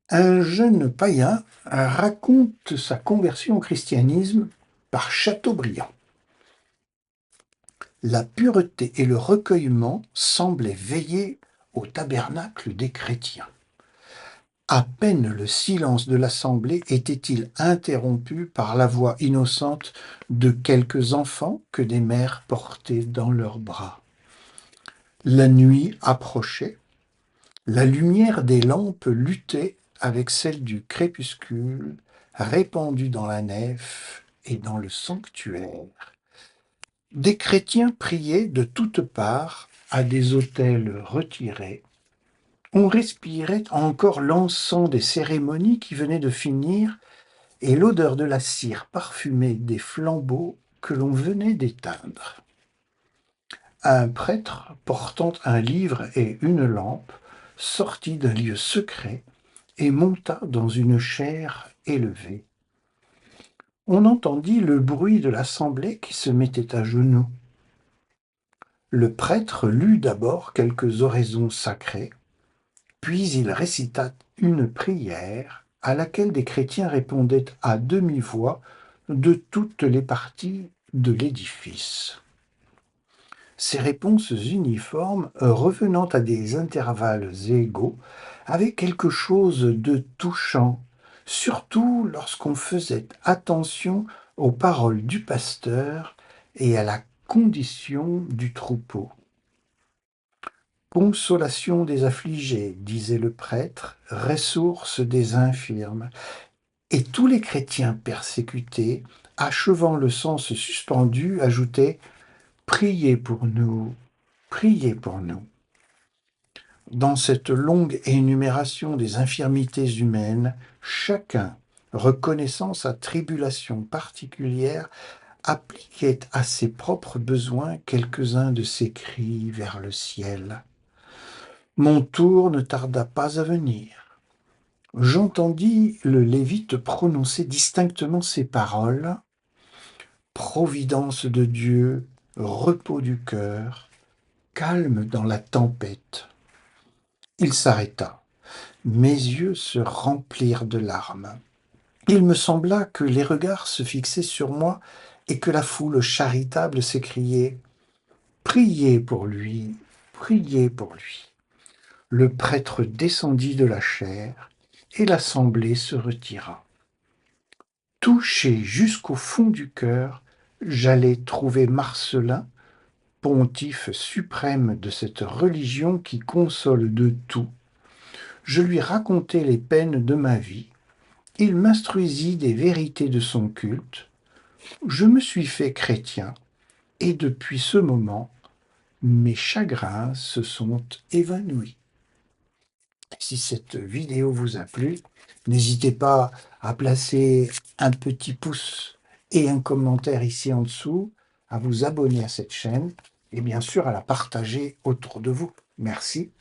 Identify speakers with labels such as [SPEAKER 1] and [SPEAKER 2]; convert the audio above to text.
[SPEAKER 1] Un jeune païen raconte sa conversion au christianisme par Chateaubriand. La pureté et le recueillement semblaient veiller au tabernacle des chrétiens. À peine le silence de l'assemblée était-il interrompu par la voix innocente de quelques enfants que des mères portaient dans leurs bras. La nuit approchait, la lumière des lampes luttait avec celle du crépuscule répandue dans la nef et dans le sanctuaire. Des chrétiens priaient de toutes parts à des autels retirés. On respirait encore l'encens des cérémonies qui venaient de finir et l'odeur de la cire parfumée des flambeaux que l'on venait d'éteindre. Un prêtre, portant un livre et une lampe, sortit d'un lieu secret et monta dans une chaire élevée. On entendit le bruit de l'assemblée qui se mettait à genoux. Le prêtre lut d'abord quelques oraisons sacrées, puis il récita une prière à laquelle des chrétiens répondaient à demi-voix de toutes les parties de l'édifice. Ces réponses uniformes, revenant à des intervalles égaux, avaient quelque chose de touchant, surtout lorsqu'on faisait attention aux paroles du pasteur et à la condition du troupeau. Consolation des affligés, disait le prêtre, ressource des infirmes. Et tous les chrétiens persécutés, achevant le sens suspendu, ajoutaient priez pour nous, priez pour nous. Dans cette longue énumération des infirmités humaines, chacun, reconnaissant sa tribulation particulière, appliquait à ses propres besoins quelques-uns de ses cris vers le ciel. Mon tour ne tarda pas à venir. J'entendis le Lévite prononcer distinctement ces paroles: Providence de Dieu, repos du cœur, calme dans la tempête. Il s'arrêta. Mes yeux se remplirent de larmes. Il me sembla que les regards se fixaient sur moi et que la foule charitable s'écriait: Priez pour lui, priez pour lui. Le prêtre descendit de la chaire et l'assemblée se retira. Touché jusqu'au fond du cœur, j'allais trouver Marcellin, pontife suprême de cette religion qui console de tout. Je lui racontai les peines de ma vie. Il m'instruisit des vérités de son culte. Je me suis fait chrétien et depuis ce moment, mes chagrins se sont évanouis. Si cette vidéo vous a plu, n'hésitez pas à placer un petit pouce et un commentaire ici en dessous, à vous abonner à cette chaîne et bien sûr à la partager autour de vous. Merci.